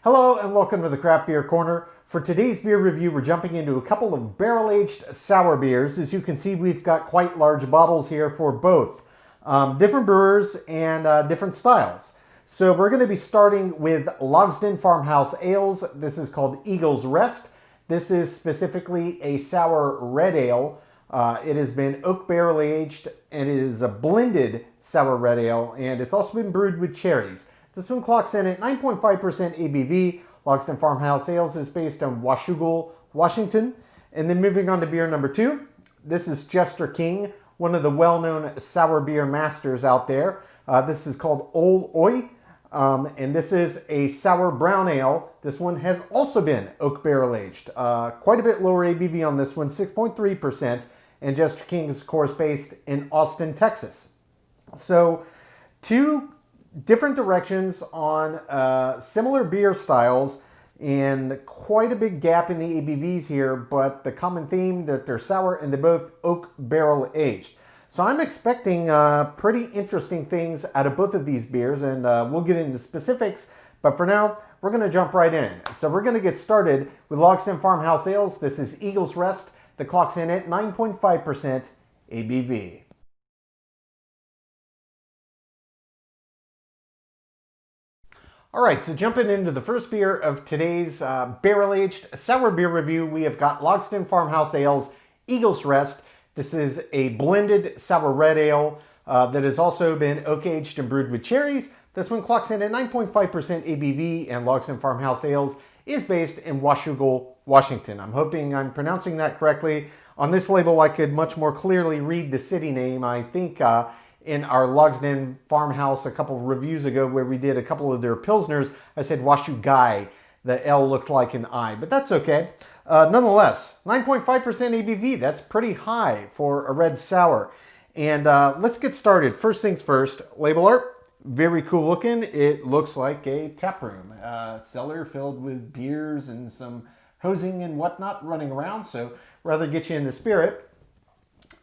Hello and welcome to the Craft Beer Corner. For today's beer review, we're jumping into a couple of barrel-aged sour beers. As you can see, we've got quite large bottles here for both different brewers and different styles. So we're going to be starting with Logsdon Farmhouse Ales. This is called Eagle's Rest. This is specifically a sour red ale. It has been oak barrel aged and it is a blended sour red ale, and it's also been brewed with cherries. This one clocks in at 9.5% ABV. Logsdon Farmhouse Ales is based in Washougal, Washington. And then moving on to beer number 2. This is Jester King, one of the well-known sour beer masters out there. This is called Ol Oi, and this is a sour brown ale. This one has also been oak barrel aged. Quite a bit lower ABV on this one, 6.3%. And Jester King is, of course, based in Austin, Texas. So, two different directions on similar beer styles and quite a big gap in the ABVs here, but the common theme that they're sour and they're both oak barrel aged. So I'm expecting pretty interesting things out of both of these beers, and we'll get into specifics, but for now we're going to jump right in. So we're going to get started with Logsdon Farmhouse Ales. This is Eagle's Rest. The clock's in at 9.5% ABV. All right, so jumping into the first beer of today's barrel-aged sour beer review, we have got Logsdon Farmhouse Ales Eagle's Rest. This is a blended sour red ale that has also been oak-aged and brewed with cherries. This one clocks in at 9.5% ABV, and Logsdon Farmhouse Ales is based in Washougal, Washington. I'm hoping I'm pronouncing that correctly. On this label, I could much more clearly read the city name. I think in our Logsdon Farmhouse a couple of reviews ago where we did a couple of their Pilsners, I said Washougal. The L looked like an I, but that's okay. Nonetheless, 9.5% ABV, that's pretty high for a red sour. And let's get started. First things first, label art, very cool looking. It looks like a tap room. Cellar filled with beers and some hosing and whatnot running around, so rather get you in the spirit.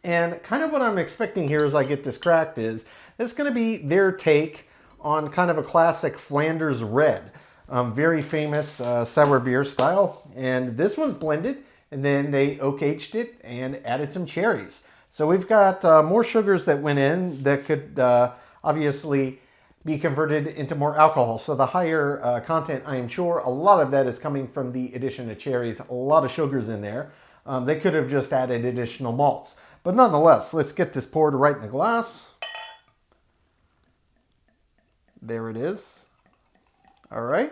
And kind of what I'm expecting here as I get this cracked is it's going to be their take on kind of a classic Flanders red. Very famous sour beer style. And this one's blended, and then they oak-aged it and added some cherries. So we've got more sugars that went in that could obviously be converted into more alcohol. So the higher content, I am sure, a lot of that is coming from the addition of cherries. A lot of sugars in there. They could have just added additional malts. But nonetheless, let's get this poured right in the glass. There it is. All right.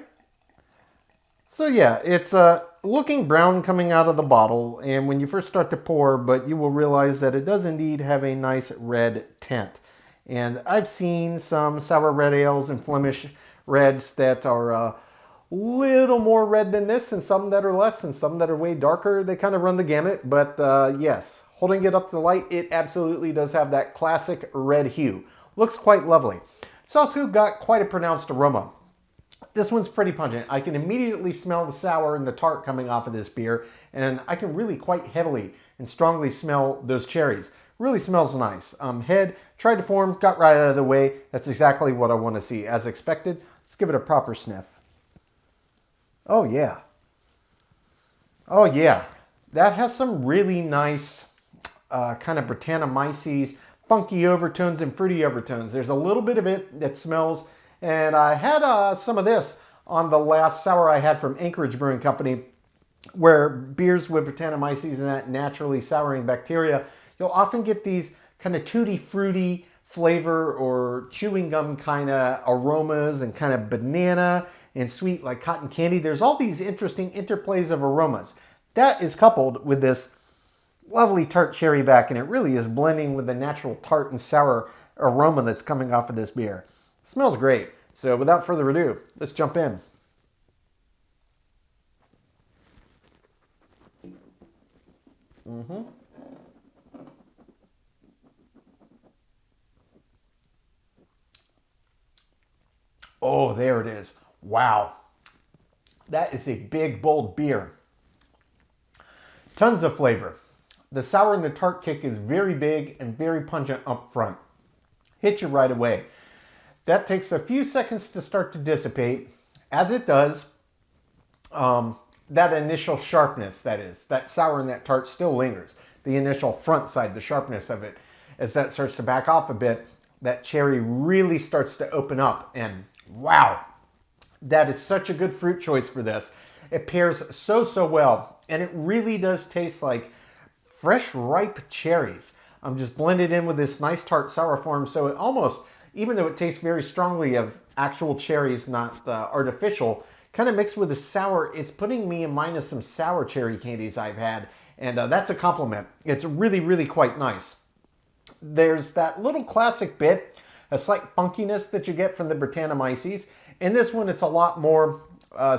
So yeah, it's looking brown coming out of the bottle, and when you first start to pour, but you will realize that it does indeed have a nice red tint. And I've seen some sour red ales and Flemish reds that are a little more red than this, and some that are less, and some that are way darker. They kind of run the gamut, but yes, holding it up to the light, it absolutely does have that classic red hue. Looks quite lovely. It's also got quite a pronounced aroma. This one's pretty pungent. I can immediately smell the sour and the tart coming off of this beer, and I can really quite heavily and strongly smell those cherries. Really smells nice. Head tried to form, got right out of the way. That's exactly what I want to see. As expected, let's give it a proper sniff. Oh yeah. Oh yeah. That has some really nice kind of Brettanomyces, funky overtones and fruity overtones. There's a little bit of it that smells, and I had some of this on the last sour I had from Anchorage Brewing Company, where beers with Brettanomyces and that naturally souring bacteria, you'll often get these kind of tutti fruity flavor or chewing gum kind of aromas and kind of banana and sweet like cotton candy. There's all these interesting interplays of aromas. That is coupled with this lovely tart cherry back, and it really is blending with the natural tart and sour aroma that's coming off of this beer. It smells great. So without further ado, let's jump in. Oh, there it is. Wow. That is a big, bold beer. Tons of flavor. The sour and the tart kick is very big and very pungent up front. Hits you right away. That takes a few seconds to start to dissipate. As it does, that initial sharpness, that sour and that tart still lingers. The initial front side, the sharpness of it, as that starts to back off a bit, that cherry really starts to open up. And wow, that is such a good fruit choice for this. It pairs so well, and it really does taste like fresh, ripe cherries. Just blended in with this nice tart sour form, so it almost, even though it tastes very strongly of actual cherries, not artificial, kind of mixed with the sour, it's putting me in mind of some sour cherry candies I've had, and that's a compliment. It's really quite nice. There's that little classic bit, a slight funkiness that you get from the Brettanomyces. In this one, it's a lot more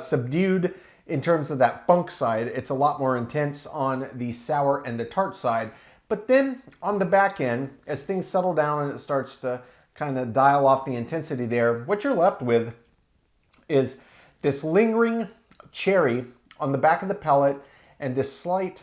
subdued in terms of that funk side. It's a lot more intense on the sour and the tart side. But then on the back end, as things settle down and it starts to kind of dial off the intensity there, what you're left with is this lingering cherry on the back of the palate and this slight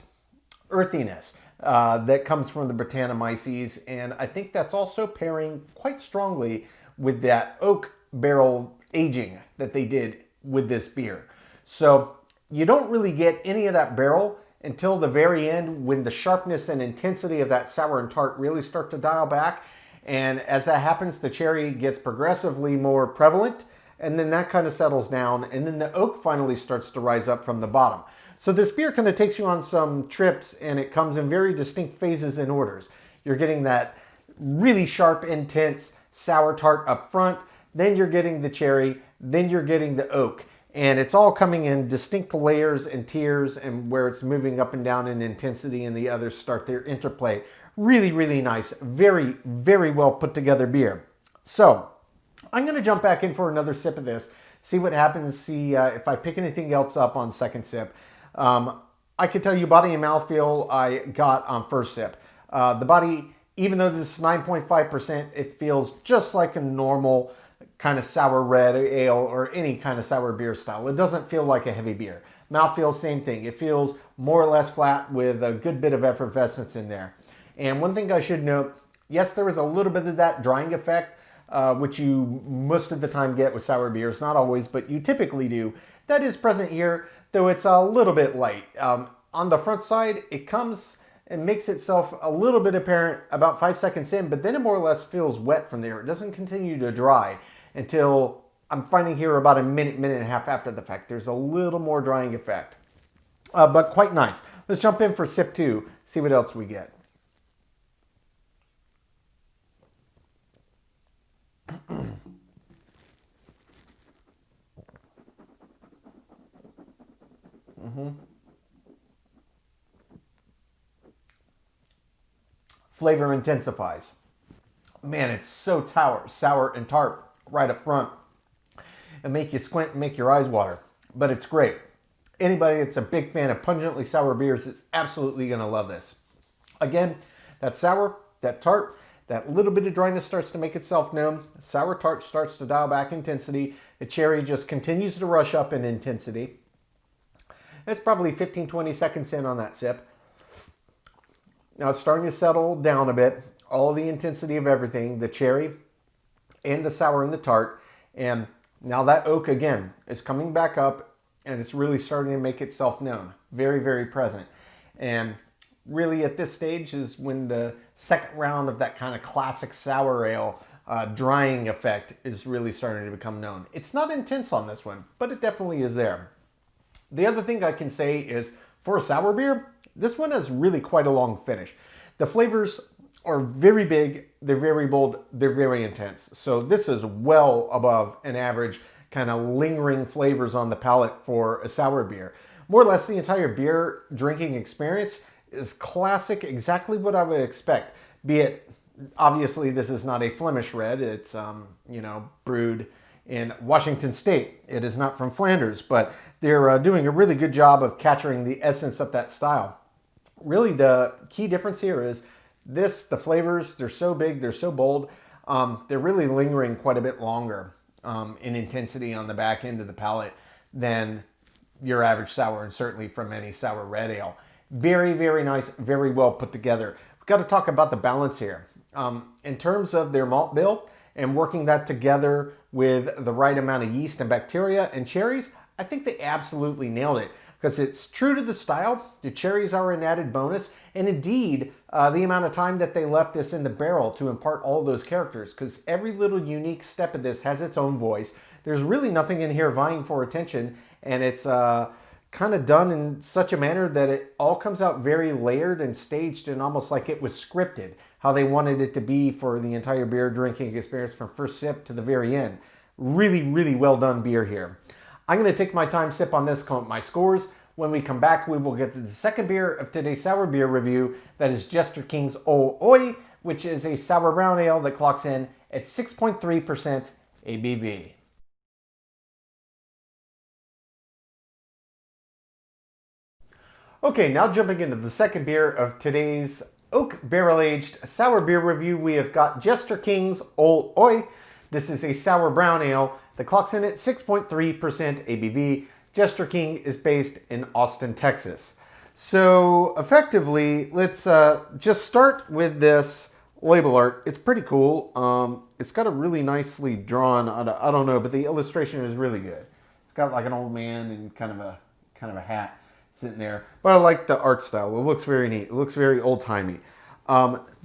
earthiness that comes from the Brettanomyces. And I think that's also pairing quite strongly with that oak barrel aging that they did with this beer. So you don't really get any of that barrel until the very end, when the sharpness and intensity of that sour and tart really start to dial back. And as that happens, the cherry gets progressively more prevalent, and then that kind of settles down, and then the oak finally starts to rise up from the bottom. So this beer kind of takes you on some trips, and it comes in very distinct phases and orders. You're getting that really sharp, intense sour tart up front, then you're getting the cherry, then you're getting the oak. And it's all coming in distinct layers and tiers, and where it's moving up and down in intensity, and the others start their interplay. Really nice. Very well put together beer. So I'm going to jump back in for another sip of this, see what happens, see if I pick anything else up on second sip. I can tell you body and mouthfeel I got on first sip. The body, even though this is 9.5%, it feels just like a normal kind of sour red ale or any kind of sour beer style. It doesn't feel like a heavy beer. Mouthfeel, same thing. It feels more or less flat with a good bit of effervescence in there. And one thing I should note, yes, there is a little bit of that drying effect, which you most of the time get with sour beers. Not always, but you typically do. That is present here, though it's a little bit light. On the front side, it comes and makes itself a little bit apparent about 5 seconds in, but then it more or less feels wet from there. It doesn't continue to dry until I'm finding here about a minute and a half after the fact. There's a little more drying effect, but quite nice. Let's jump in for sip 2, see what else we get. Flavor intensifies. Man, it's so sour and tart right up front, and make you squint and make your eyes water. But it's great. Anybody that's a big fan of pungently sour beers is absolutely going to love this. Again, that sour, that tart, that little bit of dryness starts to make itself known. Sour tart starts to dial back intensity. The cherry just continues to rush up in intensity. It's probably 15-20 seconds in on that sip. Now it's starting to settle down a bit. All the intensity of everything, the cherry and the sour and the tart. And now that oak again is coming back up, and it's really starting to make itself known. Very present. And really at this stage is when the second round of that kind of classic sour ale drying effect is really starting to become known. It's not intense on this one, but it definitely is there. The other thing I can say is, for a sour beer, this one has really quite a long finish. The flavors are very big, they're very bold, they're very intense. So this is well above an average kind of lingering flavors on the palate for a sour beer. More or less the entire beer drinking experience is classic, exactly what I would expect. Be it, obviously this is not a Flemish red, it's brewed in Washington State. It is not from Flanders, but they're doing a really good job of capturing the essence of that style. Really the key difference here is the flavors, they're so big, they're so bold, they're really lingering quite a bit longer in intensity on the back end of the palate than your average sour, and certainly from any sour red ale. Very nice, very well put together. We've got to talk about the balance here. In terms of their malt bill and working that together with the right amount of yeast and bacteria and cherries, I think they absolutely nailed it because it's true to the style. The cherries are an added bonus, and indeed, the amount of time that they left this in the barrel to impart all those characters, because every little unique step of this has its own voice. There's really nothing in here vying for attention, and it's kind of done in such a manner that it all comes out very layered and staged and almost like it was scripted, how they wanted it to be for the entire beer drinking experience from first sip to the very end. Really, really well done beer here. I'm going to take my time, sip on this, count my scores. When we come back, we will get to the second beer of today's sour beer review. That is Jester King's Ol Oi, which is a sour brown ale that clocks in at 6.3% ABV. Okay, now jumping into the second beer of today's oak barrel-aged sour beer review, we have got Jester King's Ol Oi. This is a sour brown ale that clocks in at 6.3% ABV. Jester King is based in Austin, Texas. So effectively, let's just start with this label art. It's pretty cool. It's got a really nicely drawn, I don't know, but the illustration is really good. It's got like an old man and kind of a hat sitting there. But I like the art style. It looks very neat. It looks very old-timey.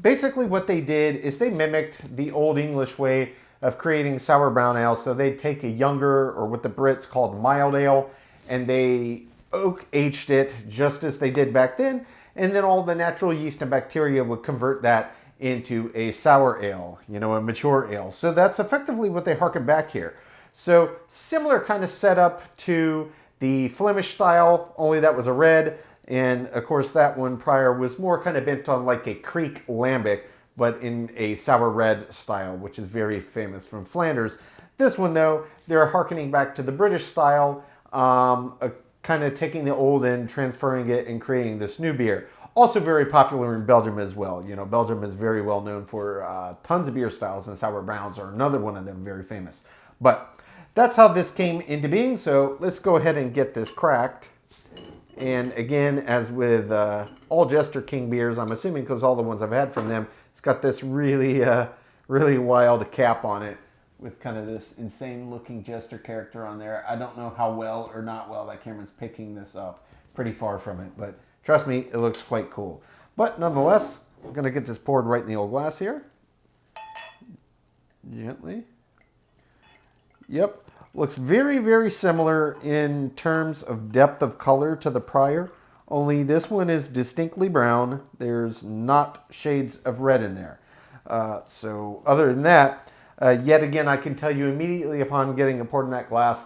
Basically what they did is they mimicked the Old English way of creating sour brown ale. So they take a younger, or what the Brits called mild ale, and they oak aged it just as they did back then. And then all the natural yeast and bacteria would convert that into a sour ale, you know, a mature ale. So that's effectively what they harken back here. So similar kind of setup to the Flemish style, only that was a red. And of course that one prior was more kind of bent on like a Creek lambic, but in a sour red style, which is very famous from Flanders. This one though, they're harkening back to the British style, kind of taking the old and transferring it and creating this new beer. Also very popular in Belgium as well. You know, Belgium is very well known for tons of beer styles, and sour browns are another one of them, very famous. But that's how this came into being, so let's go ahead and get this cracked. And again, as with all Jester King beers, I'm assuming because all the ones I've had from them, it's got this really, really wild cap on it with kind of this insane looking Jester character on there. I don't know how well or not well that camera's picking this up. Pretty far from it, but trust me, it looks quite cool. But nonetheless, I'm going to get this poured right in the old glass here. Gently. Yep. Looks very, very similar in terms of depth of color to the prior. Only this one is distinctly brown. There's not shades of red in there. So other than that, yet again, I can tell you immediately upon getting it poured in that glass,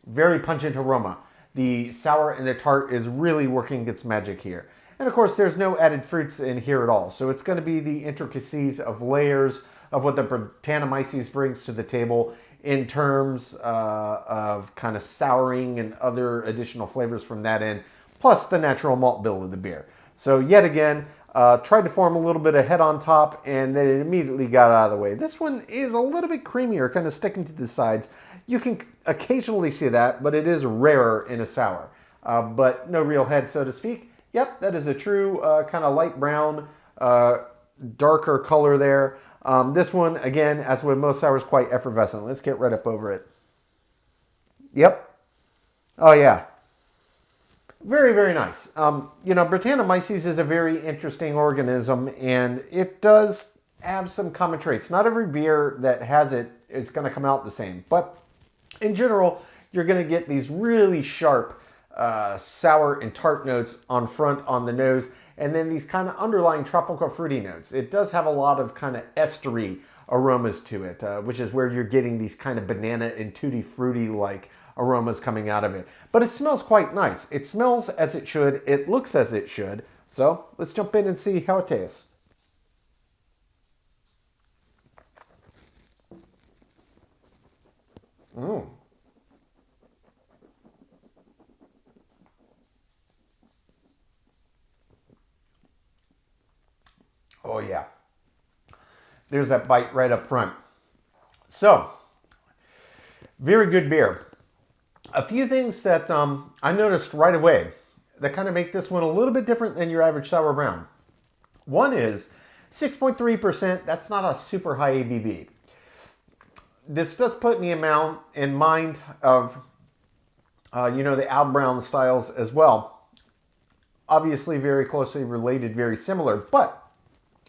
very pungent aroma. The sour and the tart is really working its magic here. And of course, there's no added fruits in here at all. So it's going to be the intricacies of layers of what the Brettanomyces brings to the table in terms of kind of souring and other additional flavors from that end, plus the natural malt bill of the beer. So yet again, tried to form a little bit of head on top, and then it immediately got out of the way. This one is a little bit creamier, kind of sticking to the sides. You can occasionally see that, but it is rarer in a sour. But no real head, so to speak. Yep, that is a true kind of light brown, darker color there. This one, again, as with most sours, quite effervescent. Let's get right up over it. Yep. Oh, yeah. Very, very nice. You know, Brettanomyces is a very interesting organism, and it does have some common traits. Not every beer that has it is going to come out the same. But in general, you're going to get these really sharp sour and tart notes on front on the nose, and then these kind of underlying tropical fruity notes. It does have a lot of kind of estery aromas to it, which is where you're getting these kind of banana and tutti fruity like aromas coming out of it. But it smells quite nice. It smells as it should. It looks as it should. So let's jump in and see how it tastes. Oh yeah. There's that bite right up front. So, very good beer. A few things that I noticed right away that kind of make this one a little bit different than your average sour brown. One is 6.3%. That's not a super high ABV. This does put me in mind of You know, the Al Brown styles as well. Obviously very closely related, very similar. But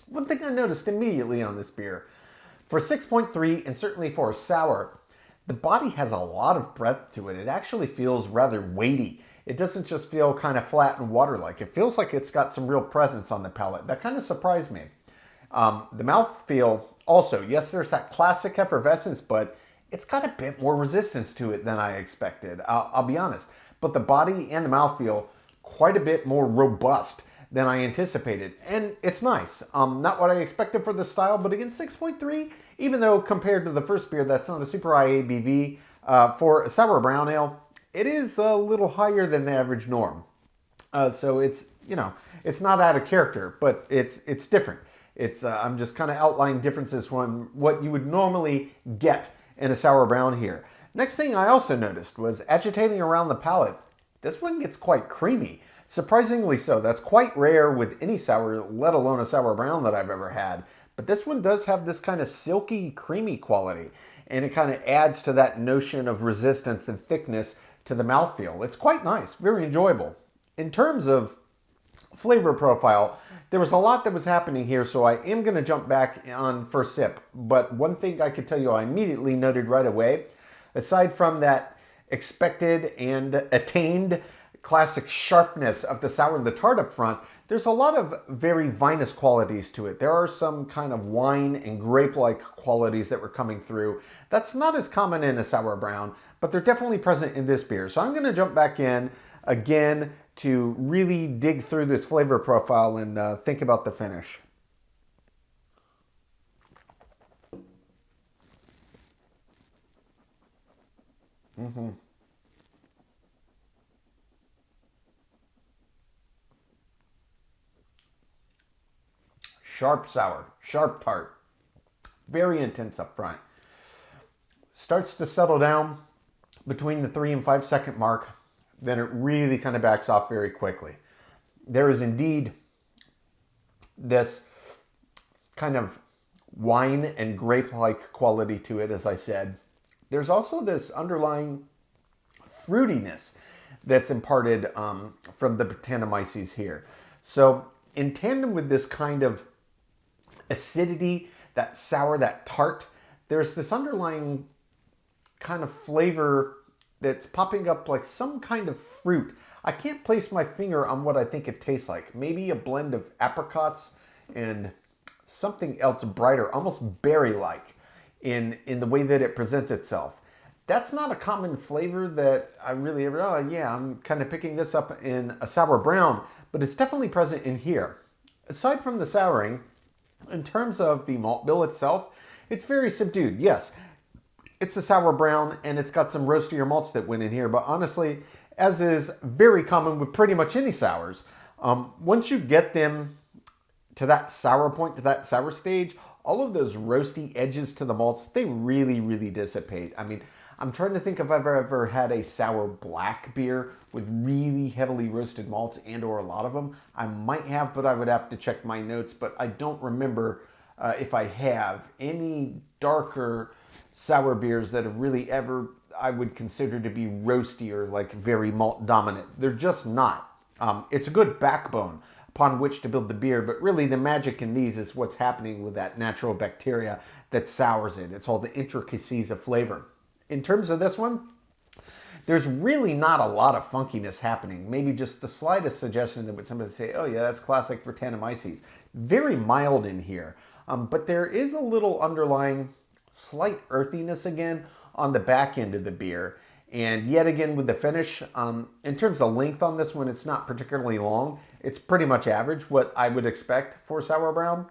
one thing I noticed immediately on this beer, for 6.3 and certainly for a sour, the body has a lot of breadth to it. It actually feels rather weighty. It doesn't just feel kind of flat and water-like. It feels like it's got some real presence on the palate. That kind of surprised me. The mouthfeel also, yes, there's that classic effervescence, but it's got a bit more resistance to it than I expected. I'll be honest. But the body and the mouthfeel, quite a bit more robust than I anticipated. And it's nice. Not what I expected for the style, but again, 6.3, even though compared to the first beer, that's not a super high ABV, for a sour brown ale, it is a little higher than the average norm. So it's, you know, it's not out of character, but it's different. It's I'm just kind of outlining differences from what you would normally get in a sour brown here. Next thing I also noticed was agitating around the palate. This one gets quite creamy. Surprisingly so. That's quite rare with any sour, let alone a sour brown that I've ever had. But this one does have this kind of silky, creamy quality. And it kind of adds to that notion of resistance and thickness to the mouthfeel. It's quite nice, very enjoyable. In terms of flavor profile, there was a lot that was happening here, so I am going to jump back on first sip. But one thing I could tell you I immediately noted right away, aside from that expected and attained classic sharpness of the sour and the tart up front, there's a lot of very vinous qualities to it. There are some kind of wine and grape-like qualities that were coming through. That's not as common in a sour brown, but they're definitely present in this beer. So I'm going to jump back in again to really dig through this flavor profile and think about the finish. Sharp sour, sharp tart, very intense up front. Starts to settle down between the 3 and 5 second mark, then it really kind of backs off very quickly. There is indeed this kind of wine and grape-like quality to it, as I said. There's also this underlying fruitiness that's imparted from the Brettanomyces here. So in tandem with this kind of acidity, that sour, that tart, there's this underlying kind of flavor that's popping up like some kind of fruit. I can't place my finger on what I think it tastes like. Maybe a blend of apricots and something else brighter, almost berry-like in the way that it presents itself. That's not a common flavor that I really ever, oh yeah, I'm kind of picking this up in a sour brown, but it's definitely present in here. Aside from the souring, in terms of the malt bill itself, it's very subdued. Yes, it's a sour brown and it's got some roastier malts that went in here, but honestly, as is very common with pretty much any sours, once you get them to that sour point, to that sour stage, all of those roasty edges to the malts, they really, really dissipate. I mean, I'm trying to think if I've ever had a sour black beer with really heavily roasted malts and or a lot of them. I might have, but I would have to check my notes, but I don't remember if I have any darker sour beers that have really ever, I would consider to be roasty or like very malt dominant. They're just not. It's a good backbone upon which to build the beer, but really the magic in these is what's happening with that natural bacteria that sours it. It's all the intricacies of flavor. In terms of this one, there's really not a lot of funkiness happening. Maybe just the slightest suggestion that would somebody say, oh yeah, that's classic Brettanomyces. Very mild in here. But there is a little underlying slight earthiness again on the back end of the beer. And yet again with the finish, in terms of length on this one, it's not particularly long. It's pretty much average, what I would expect for sour brown.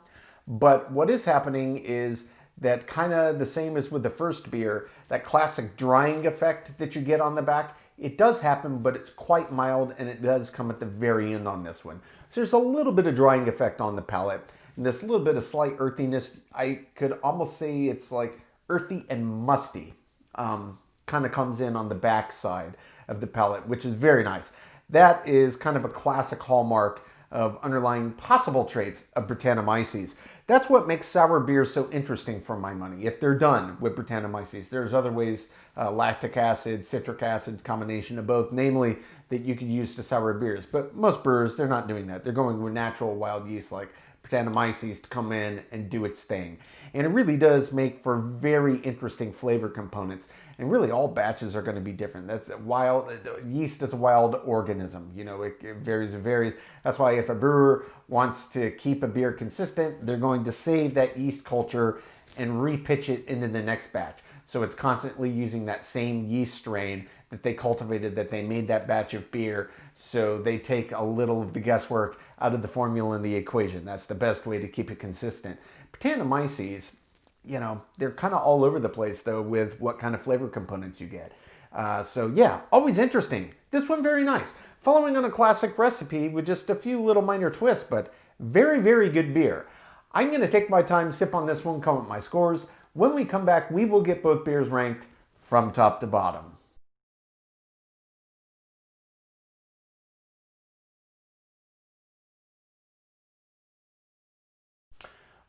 But what is happening is that kind of the same as with the first beer, that classic drying effect that you get on the back, it does happen, but it's quite mild and it does come at the very end on this one. So there's a little bit of drying effect on the palate and this little bit of slight earthiness. I could almost say it's like earthy and musty, kind of comes in on the back side of the palate, which is very nice. That is kind of a classic hallmark of underlying possible traits of Brettanomyces. That's what makes sour beers so interesting for my money. If they're done with Brettanomyces, there's other ways, lactic acid, citric acid, combination of both, namely that you could use to sour beers. But most brewers, they're not doing that. They're going with natural wild yeast like Brettanomyces to come in and do its thing. And it really does make for very interesting flavor components. And really all batches are going to be different. That's wild. Yeast is a wild organism. You know, it varies and varies. That's why if a brewer wants to keep a beer consistent, they're going to save that yeast culture and repitch it into the next batch. So it's constantly using that same yeast strain that they cultivated, that they made that batch of beer. So they take a little of the guesswork out of the formula and the equation. That's the best way to keep it consistent. Brettanomyces, you know, they're kind of all over the place though with what kind of flavor components you get. So yeah, always interesting. This one very nice. Following on a classic recipe with just a few little minor twists, but very, very good beer. I'm going to take my time, sip on this one, come up with my scores. When we come back, we will get both beers ranked from top to bottom.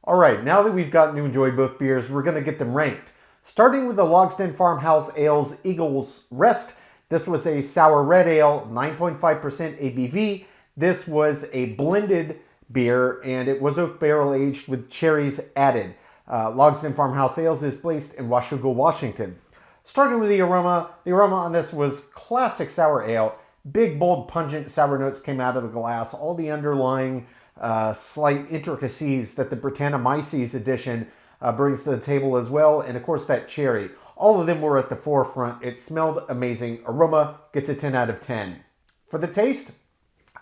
All right, now that we've gotten to enjoy both beers, we're going to get them ranked. Starting with the Logsdon Farmhouse Ales Eagle's Rest. This was a sour red ale, 9.5% ABV. This was a blended beer, and it was oak barrel aged with cherries added. Logsdon Farmhouse Ales is based in Washougal, Washington. Starting with the aroma on this was classic sour ale. Big, bold, pungent sour notes came out of the glass. All the underlying slight intricacies that the Brettanomyces edition brings to the table as well. And of course that cherry. All of them were at the forefront. It smelled amazing. Aroma gets a 10 out of 10. For the taste,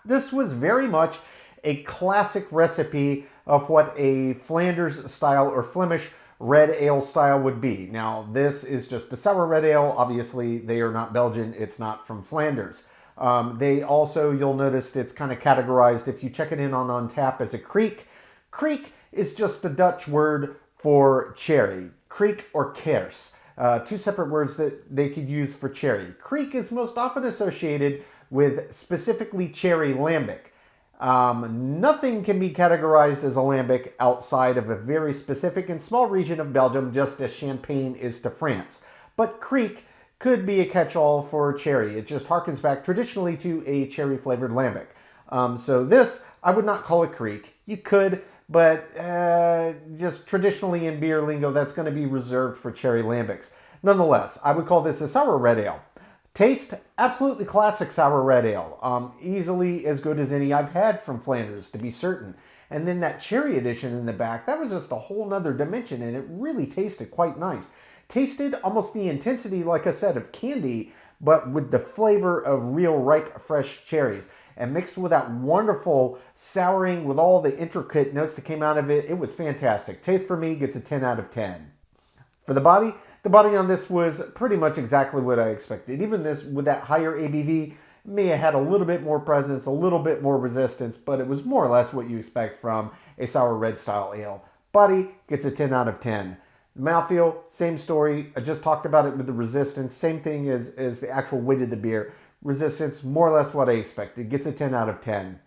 this was very much a classic recipe of what a Flanders style or Flemish red ale style would be. Now, this is just a sour red ale. Obviously, they are not Belgian. It's not from Flanders. They also, you'll notice it's kind of categorized, if you check it in on Untap, as a kriek. Kriek is just the Dutch word for cherry. Kriek or kers. Two separate words that they could use for cherry. Kriek is most often associated with specifically cherry lambic. Nothing can be categorized as a lambic outside of a very specific and small region of Belgium, just as Champagne is to France. But kriek could be a catch-all for cherry. It just harkens back traditionally to a cherry-flavored lambic. So this, I would not call it kriek. You could, but just traditionally in beer lingo, that's going to be reserved for cherry lambics. Nonetheless, I would call this a sour red ale. Taste, absolutely classic sour red ale. Easily as good as any I've had from Flanders, to be certain. And then that cherry edition in the back, that was just a whole nother dimension, and it really tasted quite nice. Tasted almost the intensity, like I said, of candy, but with the flavor of real ripe, fresh cherries. And mixed with that wonderful souring with all the intricate notes that came out of it, it was fantastic. Taste for me gets a 10 out of 10. For the body on this was pretty much exactly what I expected. Even this, with that higher ABV, may have had a little bit more presence, a little bit more resistance, but it was more or less what you expect from a sour red style ale. Body gets a 10 out of 10. Mouthfeel, same story. I just talked about it with the resistance. Same thing as the actual weight of the beer. Resistance, more or less what I expected. Gets a 10 out of 10.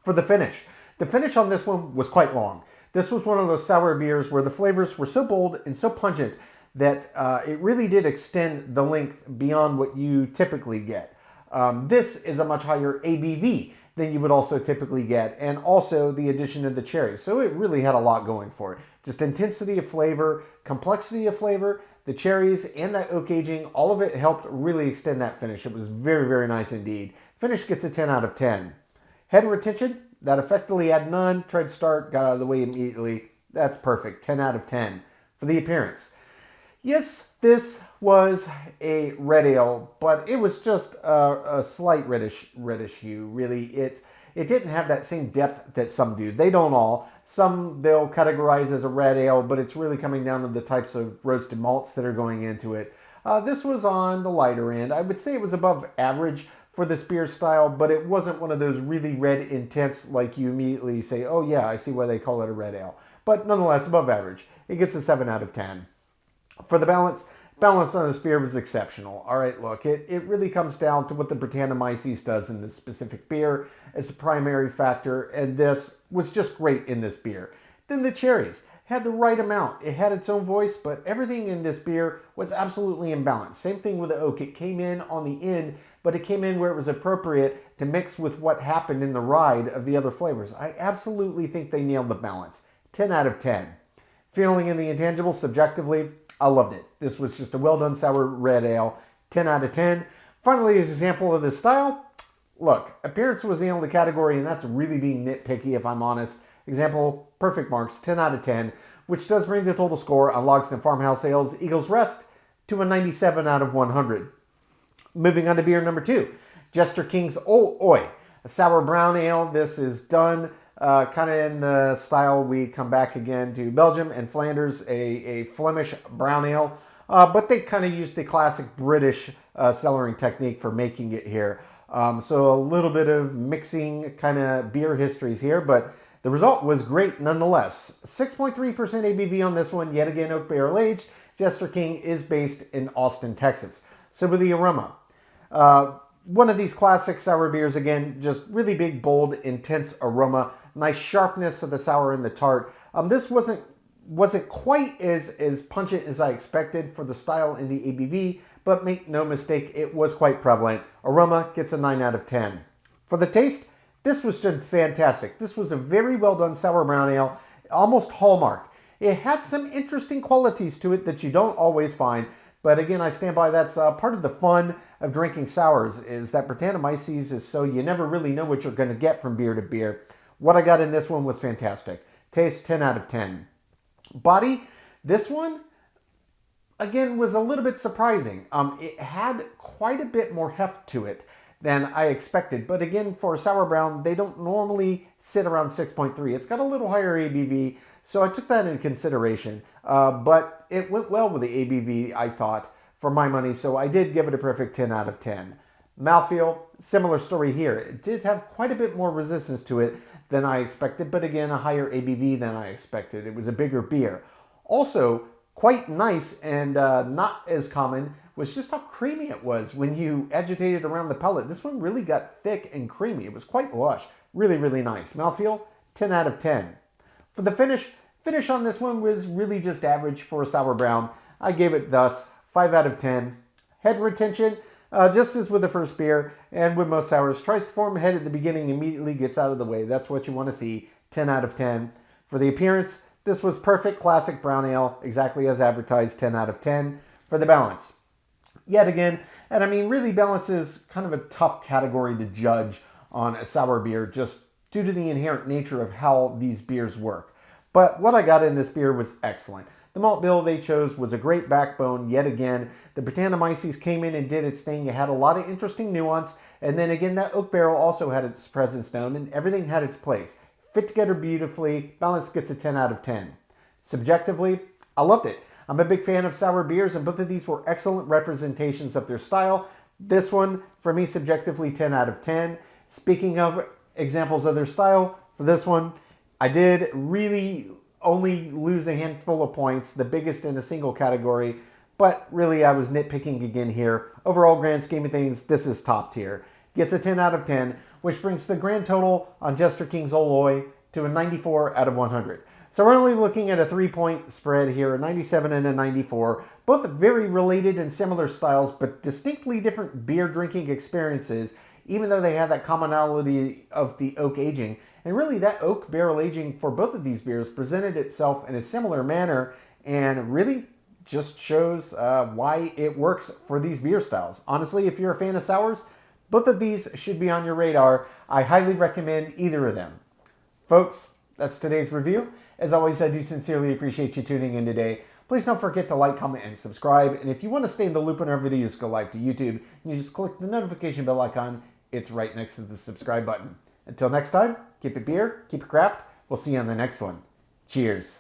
For the finish on this one was quite long. This was one of those sour beers where the flavors were so bold and so pungent that it really did extend the length beyond what you typically get. This is a much higher ABV than you would also typically get, and also the addition of the cherry. So it really had a lot going for it. Just intensity of flavor, complexity of flavor, the cherries, and that oak aging, all of it helped really extend that finish. It was very, very nice indeed. Finish gets a 10 out of 10. Head retention, that effectively had none. Tried to start, got out of the way immediately. That's perfect, 10 out of 10. For the appearance, yes, this was a red ale, but it was just a slight reddish hue. Really, it didn't have that same depth that some do. They don't all. Some they'll categorize as a red ale, but it's really coming down to the types of roasted malts that are going into it. This was on the lighter end. I would say it was above average for this beer style, but it wasn't one of those really red intense, like you immediately say, oh yeah, I see why they call it a red ale. But nonetheless, above average. It gets a 7 out of 10. For the balance Balance on this beer was exceptional. All right, look, it really comes down to what the Brettanomyces does in this specific beer as the primary factor, and this was just great in this beer. Then the cherries had the right amount. It had its own voice, but everything in this beer was absolutely in balance. Same thing with the oak. It came in on the end, but it came in where it was appropriate to mix with what happened in the ride of the other flavors. I absolutely think they nailed the balance. 10 out of 10. Feeling in the intangible, subjectively, I loved it. This was just a well-done sour red ale. 10 out of 10. Finally, as an example of this style, look, appearance was the only category, and that's really being nitpicky if I'm honest. Example, perfect marks, 10 out of 10, which does bring the total score on Logsdon Farmhouse Ales Eagles Rest to a 97 out of 100. Moving on to beer number 2, Jester King's Oi, a sour brown ale. This is done kind of in the style we come back again to Belgium and Flanders, a Flemish brown ale, but they kind of used the classic British cellaring technique for making it here. So a little bit of mixing kind of beer histories here, but the result was great nonetheless. 6.3% ABV on this one, yet again oak barrel aged. Jester King is based in Austin, Texas. So with the aroma, one of these classic sour beers, again, just really big, bold, intense aroma. Nice sharpness of the sour and the tart. This wasn't quite as pungent as I expected for the style in the ABV, but make no mistake, it was quite prevalent. Aroma gets a 9 out of 10. For the taste, this was just fantastic. This was a very well done sour brown ale, almost hallmark. It had some interesting qualities to it that you don't always find, but again, I stand by that's part of the fun of drinking sours, is that Brettanomyces is so you never really know what you're going to get from beer to beer. What I got in this one was fantastic. Taste, 10 out of 10. Body, this one, again, was a little bit surprising. It had quite a bit more heft to it than I expected. But again, for a sour brown, they don't normally sit around 6.3. It's got a little higher ABV, so I took that into consideration. But it went well with the ABV, I thought, for my money. So I did give it a perfect 10 out of 10. Mouthfeel, similar story here. It did have quite a bit more resistance to it than I expected, but again, a higher ABV than I expected. It was a bigger beer. Also, quite nice and not as common was just how creamy it was when you agitate it around the pellet. This one really got thick and creamy. It was quite lush. Really, really nice. Mouthfeel, 10 out of 10. For the finish on this one was really just average for a sour brown. I gave it thus 5 out of 10. Head retention, just as with the first beer and with most sours, tries to form a head at the beginning, immediately gets out of the way. That's what you want to see. 10 out of 10. For the appearance, this was perfect classic brown ale, exactly as advertised, 10 out of 10. For the balance, yet again, and I mean really balance is kind of a tough category to judge on a sour beer just due to the inherent nature of how these beers work. But what I got in this beer was excellent. The malt bill they chose was a great backbone yet again. The Brettanomyces came in and did its thing. It had a lot of interesting nuance. And then again, that oak barrel also had its presence known, and everything had its place. Fit together beautifully. Balance gets a 10 out of 10. Subjectively, I loved it. I'm a big fan of sour beers, and both of these were excellent representations of their style. This one, for me, subjectively 10 out of 10. Speaking of examples of their style, for this one, I did really only lose a handful of points, the biggest in a single category, but really I was nitpicking again here. Overall grand scheme of things, this is top tier. Gets a 10 out of 10, which brings the grand total on Jester King's Oi to a 94 out of 100. So we're only looking at a 3-point spread here, a 97 and a 94, both very related and similar styles, but distinctly different beer drinking experiences, even though they have that commonality of the oak aging. And really that oak barrel aging for both of these beers presented itself in a similar manner and really just shows why it works for these beer styles. Honestly, if you're a fan of sours, both of these should be on your radar. I highly recommend either of them. Folks, that's today's review. As always, I do sincerely appreciate you tuning in today. Please don't forget to like, comment, and subscribe. And if you want to stay in the loop on our videos, go live to YouTube. You just click the notification bell icon. It's right next to the subscribe button. Until next time, keep it beer, keep it craft. We'll see you on the next one. Cheers.